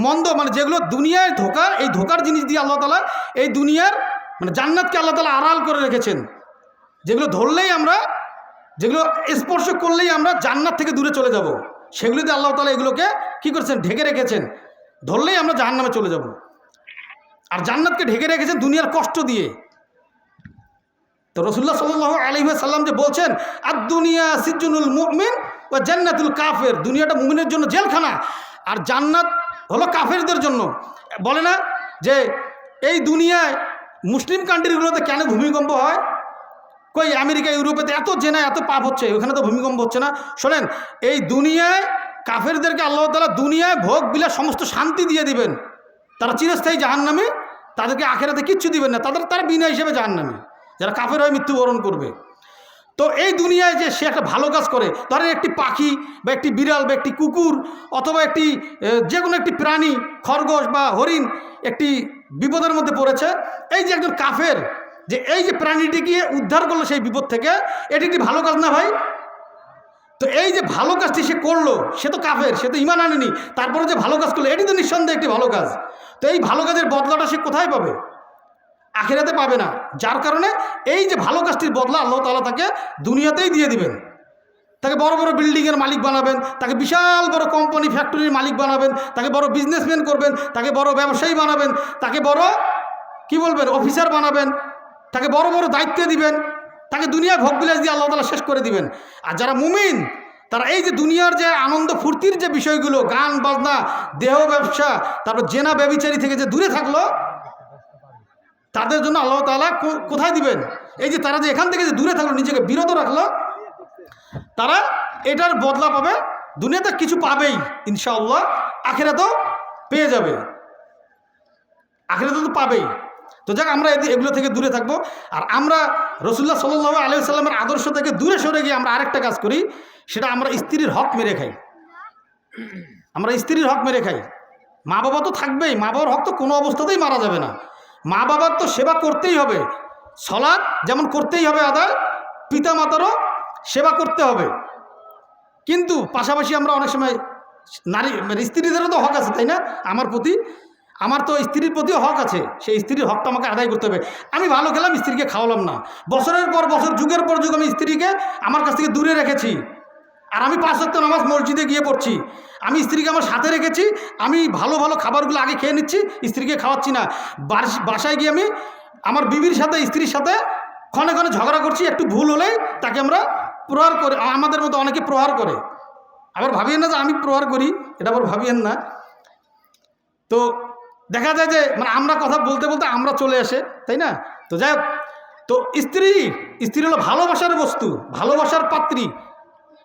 মন্দ, মানে যেগুলো দুনিয়ায় ধোঁকা, এই ধোঁকার জিনিস দিয়ে আল্লাহ তাআলা এই দুনিয়ার মানে জান্নাতকে আল্লাহ তাআলা আড়াল করে রেখেছেন। যেগুলো ধরলেই আমরা, যেগুলো স্পর্শ করলেই আমরা জান্নাত থেকে দূরে চলে যাব, সেগুলোতে আল্লাহ তাআলা এগুলোকে কি করছেন? ঢেকে রেখেছেন। ধরলেই আমরা জাহান্নামে চলে যাব। আর জান্নাতকে ঢেকে রেখেছেন দুনিয়ার কষ্ট দিয়ে। তো রাসূলুল্লাহ সাল্লাল্লাহু আলাইহি ওয়াসাল্লাম যে বলছেন, আর দুনিয়া সিজনুল মুমিন ওয়া জান্নাতুল কাফির। দুনিয়াটা মুমিনের জন্য জেলখানা, আর জান্নাত হলো কাফেরদের জন্য। বলে না যে এই দুনিয়ায় মুসলিম কান্ট্রিগুলোতে কেন ভূমিকম্প হয়? কই আমেরিকা, ইউরোপেতে এত জেনা, এত পাপ হচ্ছে, ওখানে তো ভূমিকম্প হচ্ছে না। শোনেন, এই দুনিয়ায় কাফেরদেরকে আল্লাহ তাআলা দুনিয়ায় ভোগ বিলাস সমস্ত শান্তি দিয়ে দিবেন। তারা চিরস্থায়ী জাহান্নামে, তাদেরকে আখিরাতে কিচ্ছু দিবেন না। তারা বিনা হিসেবে জাহান্নামে, যারা কাফের হয়ে মৃত্যুবরণ করবে। তো এই দুনিয়ায় যে সে একটা ভালো কাজ করে, ধরেন একটি পাখি বা একটি বিড়াল বা একটি কুকুর অথবা একটি যে কোনো একটি প্রাণী, খরগোশ বা হরিণ একটি বিপদের মধ্যে পড়েছে, এই যে একজন কাফের যে এই যে প্রাণীটিকে উদ্ধার করলো সেই বিপদ থেকে, এটি একটি ভালো কাজ না ভাই? তো এই যে ভালো কাজটি সে করলো, সে তো কাফের, সে তো ঈমান আনেনি, তারপরে যে ভালো কাজ করলো এটি তো নিঃসন্দেহে একটি ভালো কাজ। তো এই ভালো কাজের বদলাটা সে কোথায় পাবে? আখিরাতে পাবে না। যার কারণে এই যে ভালো কাজটির বদলা আল্লাহ তাআলা তাকে দুনিয়াতেই দিয়ে দিবেন। তাকে বড় বড় বিল্ডিংয়ের মালিক বানাবেন, তাকে বিশাল বড় কোম্পানি ফ্যাক্টরির মালিক বানাবেন, তাকে বড় বিজনেসম্যান করবেন, তাকে বড় ব্যবসায়ী বানাবেন, তাকে বড় কি বলবেন অফিসার বানাবেন, তাকে বড় বড় দায়িত্ব দিবেন, তাকে দুনিয়ার ভোগবিলাস দিয়ে আল্লাহ তাআলা শেষ করে দিবেন। আর যারা মুমিন তারা এই যে দুনিয়ার যে আনন্দ ফুর্তির যে বিষয়গুলো, গান বাজনা, দেহ ব্যবসা, তারপর জেনা ব্যভিচারী থেকে যে দূরে থাকলো, তাদের জন্য আল্লাহ তাআলা কোথায় দিবেন? এই যে তারা যে এখান থেকে যে দূরে থাকলো, নিজেকে বিরত রাখলো, তারা এটার বদলা পাবে। দুনিয়াতে কিছু পাবেই ইনশাআল্লাহ, আখিরাতেও পেয়ে যাবে, আখিরাতে তো পাবেই। তো যাক, আমরা এগুলো থেকে দূরে থাকবো। আর আমরা রাসূলুল্লাহ সাল্লাল্লাহু আলাইহি ওয়াসাল্লামের আদর্শ থেকে দূরে সরে গিয়ে আমরা আরেকটা কাজ করি, সেটা আমরা স্ত্রীর হক মেরে খাই। আমরা স্ত্রীর হক মেরে খাই। মা বাবা তো থাকবেই, মা বাবার হক তো কোনো অবস্থাতেই মারা যাবে না। মা বাবার তো সেবা করতেই হবে, সালাত যেমন করতেই হবে আদায়, পিতা মাতারও সেবা করতে হবে। কিন্তু পাশাপাশি আমরা অনেক সময় নারী স্ত্রীদেরও তো হক আছে, তাই না? আমার প্রতি, আমার তো স্ত্রীর প্রতিও হক আছে, সেই স্ত্রীর হকটা আমাকে আদায় করতে হবে। আমি ভালো খেলাম, স্ত্রীকে খাওয়ালাম না, বছরের পর বছর, যুগের পর যুগ আমি স্ত্রীকে আমার কাছ থেকে দূরে রেখেছি। আর আমি 5 ওয়াক্ত নামাজ মসজিদে গিয়ে পড়ছি, আমি স্ত্রীকে আমার সাথে রেখেছি, আমি ভালো ভালো খাবারগুলো আগে খেয়ে নিচ্ছি, স্ত্রীকে খাওয়াচ্ছি না। বাসায় গিয়ে আমি আমার বিবির সাথে, স্ত্রীর সাথে ক্ষণে ক্ষণে ঝগড়া করছি, একটু ভুল হলেই তাকে আমরা প্রহার করে। আমাদের মতো অনেকে প্রহার করে, আবার ভাবিয়েন না যে আমি প্রহার করি, এটা আবার ভাবিয়েন না। তো দেখা যায় যে মানে আমরা কথা বলতে বলতে আমরা চলে আসে, তাই না? তো যাই হোক, তো স্ত্রী হলো ভালোবাসার বস্তু, ভালোবাসার পাত্রী।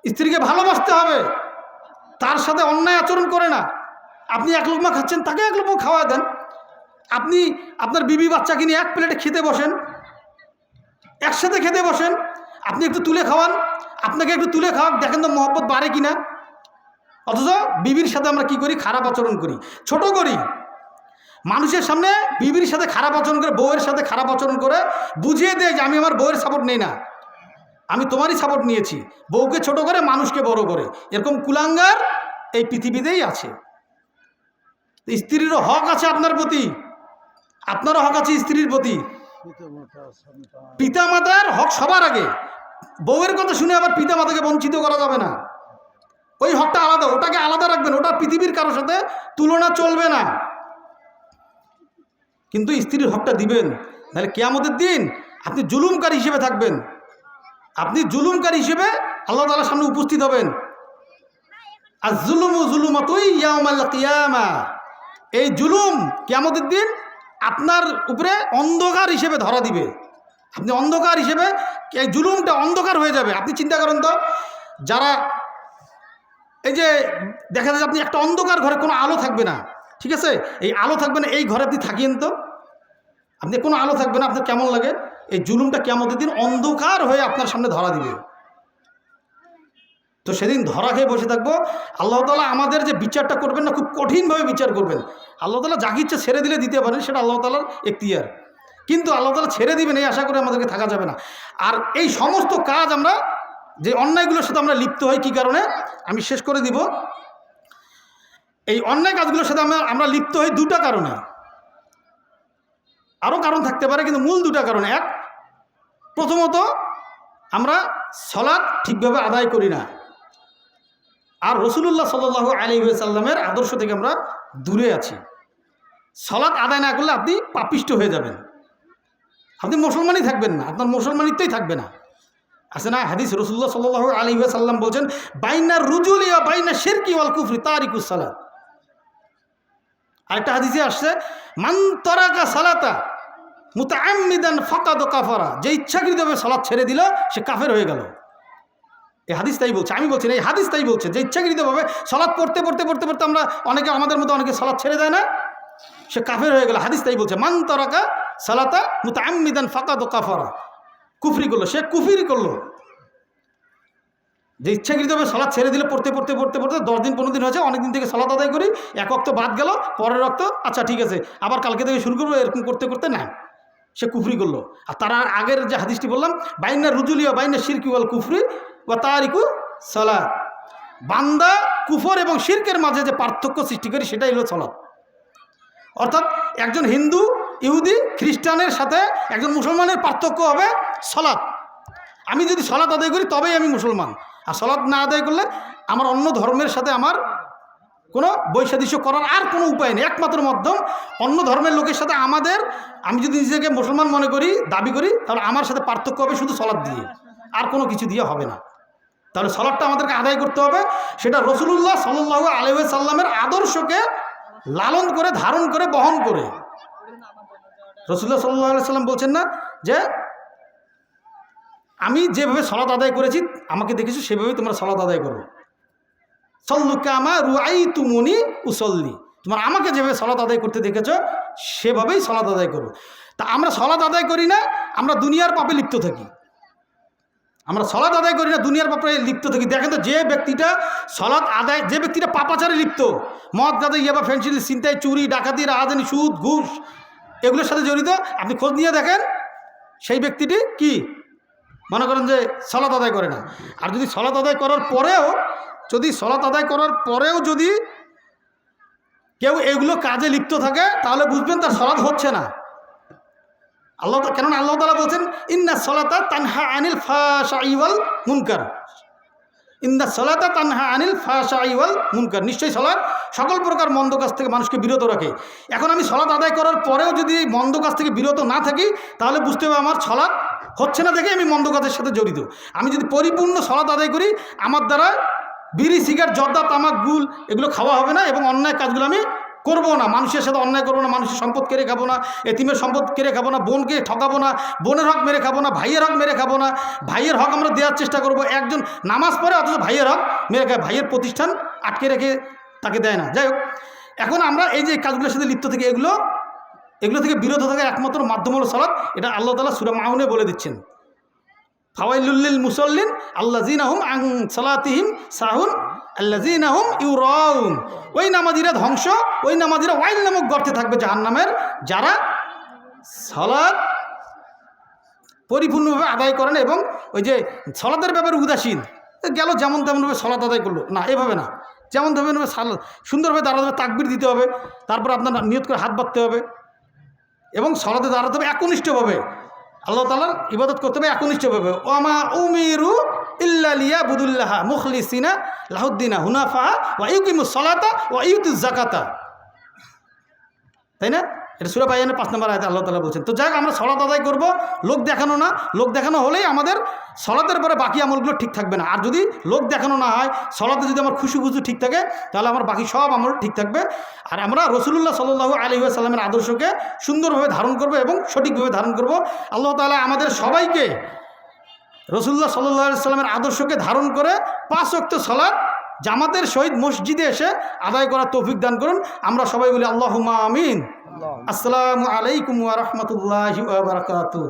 স্ত্রীকে ভালোবাসতে হবে, তার সাথে অন্যায় আচরণ করে না। আপনি এক লোকমা খাচ্ছেন, তাকে এক লোকমা খাওয়া দেন। আপনি আপনার বিবি বাচ্চাকে নিয়ে এক প্লেটে খেতে বসেন, একসাথে খেতে বসেন, আপনি একটু তুলে খাওয়ান, আপনাকে একটু তুলে খাওয়ান, দেখেন তো মহব্বত বাড়ে কিনা। অথচ বিবির সাথে আমরা কি করি? খারাপ আচরণ করি, ছোট করি। মানুষের সামনে বিবির সাথে খারাপ আচরণ করে, বউয়ের সাথে খারাপ আচরণ করে বুঝিয়ে দেয় যে আমি আমার বউয়ের সাপোর্ট নেই না, আমি তোমারই সাপোর্ট নিয়েছি। বউকে ছোট করে, মানুষকে বড় করে, এরকম কুলাঙ্গার এই পৃথিবীতেই আছে। স্ত্রীরও হক আছে আপনার প্রতি, আপনারও হক আছে স্ত্রীর প্রতি। পিতা মাতার হক সবার আগে। বউয়ের কথা শুনে আবার পিতা মাতাকে বঞ্চিত করা যাবে না, ওই হকটা আলাদা, ওটাকে আলাদা রাখবেন, ওটা পৃথিবীর কারোর সাথে তুলনা চলবে না। কিন্তু স্ত্রীর হকটা দিবেন, তাহলে কিয়ামতের দিন আপনি জুলুমকারী হিসেবে থাকবেন, আপনি জুলুমকারী হিসেবে আল্লাহ তাআলার সামনে উপস্থিত হবেন। আর জুলুমু জুলুমাতুই ইয়াউমাল কিয়ামা, এই জুলুম কিয়ামতের দিন আপনার উপরে অন্ধকার হিসেবে ধরা দিবে। আপনি অন্ধকার হিসেবে, এই জুলুমটা অন্ধকার হয়ে যাবে। আপনি চিন্তা করেন তো, যারা এই যে দেখা যায় আপনি একটা অন্ধকার ঘরে, কোনো আলো থাকবে না, ঠিক আছে? এই আলো থাকবে না, এই ঘরে আপনি থাকিয়েন তো, আপনি কোনো আলো থাকবে না, আপনার কেমন লাগে? এই জুলুমটা কিয়ামতের দিন অন্ধকার হয়ে আপনার সামনে ধরা দিবে। তো সেদিন ধরা খেয়ে বসে থাকবো। আল্লাহ তাআলা আমাদের যে বিচারটা করবেন না, খুব কঠিনভাবে বিচার করবেন। আল্লাহ তাআলা যাকে ইচ্ছা ছেড়ে দিলে দিতে পারেন, সেটা আল্লাহ তাআলার এখতিয়ার। কিন্তু আল্লাহ তাআলা ছেড়ে দিবেন এই আশা করে আমাদেরকে থাকা যাবে না। আর এই সমস্ত কাজ আমরা যে অন্যায়গুলোর সাথে আমরা লিপ্ত হই, কী কারণে আমি শেষ করে দিব। এই অন্যায় কাজগুলোর সাথে আমরা লিপ্ত হই দুটা কারণে, আরও কারণ থাকতে পারে, কিন্তু মূল দুটা কারণে। এক, প্রথমত আমরা সালাত ঠিকভাবে আদায় করি না, আর রাসূলুল্লাহ সাল্লাল্লাহু আলাইহি ওয়াসাল্লামের আদর্শ থেকে আমরা দূরে আছি। সালাত আদায় না করলে আপনি পাপিষ্ট হয়ে যাবেন, আপনি মুসলমানই থাকবেন না, আপনার মুসলমানিত্বই থাকবে না। আছে না হাদিস, রাসূলুল্লাহ সাল্লাল্লাহু আলাইহি ওয়াসাল্লাম বলছেন, বাইনার রুজুলি ওয়া বাইনা শিরকি ওয়াল কুফরি তারিকুস সালাত। আরেকটা হাদিসে আসছে, মান তারাকা সালাতা মুতাআম্মিদান ফাকাদ কাফারা, যে ইচ্ছাকৃতভাবে সালাত ছেড়ে দিল সে কাফের হয়ে গেল। এই হাদিস তাই বলছে, আমি বলছি না, এই হাদিস তাই বলছে, যে ইচ্ছাকৃতভাবে সালাত পড়তে পড়তে পড়তে পড়তে আমরা অনেকে, আমাদের মতো অনেকে সালাত ছেড়ে দেয় না, সে কাফের হয়ে গেল। হাদিস তাই বলছে, মান তারাকা সালাতা মুতাআম্মিদান ফাকাদ কাফারা, কুফরি করলো, সে কুফরি করলো। যে ইচ্ছাকৃতভাবে সালাত ছেড়ে দিলে পড়তে 10 দিন 15 দিন হয়েছে, অনেক দিন থেকে সালাত আদায় করি, এক ওয়াক্ত বাদ গেল, পরের ওয়াক্ত আচ্ছা ঠিক আছে আবার কালকে থেকে শুরু করবো, এরকম করতে না, সে কুফরি করলো। আর তার আগের যে হাদিসটি বললাম, বাইনা রুজুলিয়া বাইনা শিরকি ওয়াল কুফরি ওয়া তারিকু সালাত, বান্দা কুফর এবং শিরকের মাঝে যে পার্থক্য সৃষ্টি করি সেটাই হলো সালাত। অর্থাৎ একজন হিন্দু, ইহুদি, খ্রিস্টানের সাথে একজন মুসলমানের পার্থক্য হবে সালাত। আমি যদি সালাত আদায় করি তবেই আমি মুসলমান, আর সালাত না আদায় করলে আমার অন্য ধর্মের সাথে আমার কোনো বৈসাদৃশ্য করার আর কোনো উপায় নেই। একমাত্র মাধ্যম অন্য ধর্মের লোকের সাথে আমি যদি নিজেকে মুসলমান মনে করি, দাবি করি, তাহলে আমার সাথে পার্থক্য হবে শুধু সালাত দিয়ে, আর কোনো কিছু দিয়ে হবে না। তাহলে সালাতটা আমাদেরকে আদায় করতে হবে, সেটা রাসূলুল্লাহ সাল্লাল্লাহু আলাইহি ওয়াসাল্লামের আদর্শকে লালন করে, ধারণ করে, বহন করে। রাসূলুল্লাহ সাল্লাল্লাহু আলাইহি ওয়াসাল্লাম বলছেন না যে আমি যেভাবে সালাত আদায় করেছি, আমাকে দেখেছো সেভাবেই তোমরা সালাত আদায় করো। সল্লু কামা রুআইতুমুনি উসল্লি, তোমরা আমাকে যেভাবে সালাত আদায় করতে দেখেছো সেভাবেই সালাত আদায় করো। তা আমরা সালাত আদায় করি না, আমরা দুনিয়ার পাপে লিপ্ত থাকি। আমরা সালাত আদায় করি না, দুনিয়ার পাপে লিপ্ত থাকি। দেখেন তো, যে ব্যক্তিটা পাপাচারে লিপ্ত, মদ গাঁজা ইয়াবা ফেন্সিল ছিনতাই চুরি ডাকাতি রাহাজানি সুদ ঘুষ এগুলোর সাথে জড়িত, আপনি খোঁজ নিয়ে দেখেন সেই ব্যক্তিটি কি মনে করেন যে সালাত আদায় করে না। আর যদি সালাত আদায় করার পরেও যদি কেউ এগুলো কাজে লিপ্ত থাকে, তাহলে বুঝবেন তার সালাত হচ্ছে না। কেননা আল্লাহ তাআলা বলছেন ইন্না সালাতা তানহা আনিল ফাহশাই ওয়াল মুনকার, ইন্না সালাতা তানহা আনিল ফাহশাই ওয়াল মুনকার, নিশ্চয়ই সালাত সকল প্রকার মন্দ কাজ থেকে মানুষকে বিরত রাখে। এখন আমি সালাত আদায় করার পরেও যদি মন্দ কাজ থেকে বিরত না থাকি, তাহলে বুঝতে হবে আমার সালাত হচ্ছে না, দেখে আমি মন্দ কাজের সাথে জড়িত। আমি যদি পরিপূর্ণ সালাত আদায় করি, আমার দ্বারা বিড়ি সিগারেট জর্দা তামাক গুল এগুলো খাওয়া হবে না, এবং অন্যায় কাজগুলো আমি করবো না, মানুষের সাথে অন্যায় করবো না, মানুষের সম্পদ কেড়ে খাবো না, এতিমের সম্পদ কেড়ে খাবো না, বোনকে ঠকাবো না, বোনের হক মেরে খাবো না, ভাইয়ের হক মেরে খাবো না, ভাইয়ের হক আমরা দেওয়ার চেষ্টা করবো। একজন নামাজ পড়ে অথচ ভাইয়ের হক মেরে খায়, ভাইয়ের প্রতিষ্ঠান আটকে রেখে তাকে দেয় না। যাই হোক, এখন আমরা এই যে কাজগুলোর সাথে লিপ্ত থেকে এগুলো থেকে বিরত থাকার একমাত্র মাধ্যম হলো সালাত। এটা আল্লাহ তাআলা সূরা মাউনে বলে দিচ্ছেন, ফাওয়াইলুল লিল মুসাল্লিন আল্লাযীনা হুম আন সালাতিহিম সাহুন আল্লাযীনা হুম ইউরাউন, ওই নামাজিরা ধ্বংস, ওই নামাজিরা ওয়াইল নামক গর্তে থাকবে জাহান্নামের, যারা সালাত পরিপূর্ণভাবে আদায় করে না এবং ওই যে সালাতের ব্যাপারে উদাসীন, গেল যেমন তেমনভাবে সালাত আদায় করলো না, এভাবে না, যেমন তেমনভাবে সুন্দরভাবে দাঁড়াতে হবে, তাকবীর দিতে হবে, তারপর আপনার নিয়ত করে হাত বাঁধতে হবে এবং সালাতে দাঁড়াতে হবে একনিষ্ঠভাবে, আল্লাহ তাআলার ইবাদত করতে হবে একনিষ্ঠভাবে। ওয়ামা উমিরু ইল্লা লিয়াবুদুল্লাহ মুখলিসিনা লাহুদ্দিনা হুনাফা ওয়া ইউকিমুস সালাতা ওয়া ইউতুজ যাকাতা, তাই না? এটা সূরা বায়ানের 5 নম্বর আয়াতে আল্লাহ তাআলা বলছেন। তো যাই হোক, আমরা সালাত আদায় করব, লোক দেখানো না। লোক দেখানো হলেই আমাদের সালাতের পরে বাকি আমলগুলো ঠিক থাকবে না। আর যদি লোক দেখানো না হয়, সালাতে যদি আমার খুশু ঠিক থাকে, তাহলে আমার বাকি সব আমল ঠিক থাকবে। আর আমরা রাসূলুল্লাহ সাল্লাল্লাহু আলাইহি ওয়াসাল্লামের আদর্শকে সুন্দরভাবে ধারণ করব এবং সঠিকভাবে ধারণ করব। আল্লাহ তাআলা আমাদের সবাইকে রাসূলুল্লাহ সাল্লাল্লাহু আলাইহি ওয়াসাল্লামের আদর্শকে ধারণ করে 5 ওয়াক্ত সালাত জামাতের সহিত মসজিদে এসে আদায় করার তৌফিক দান করুন। আমরা সবাই বলি আল্লাহুম্মা আমিন। আসসালামু আলাইকুম ওয়া রাহমাতুল্লাহি ওয়া বারাকাতুহু।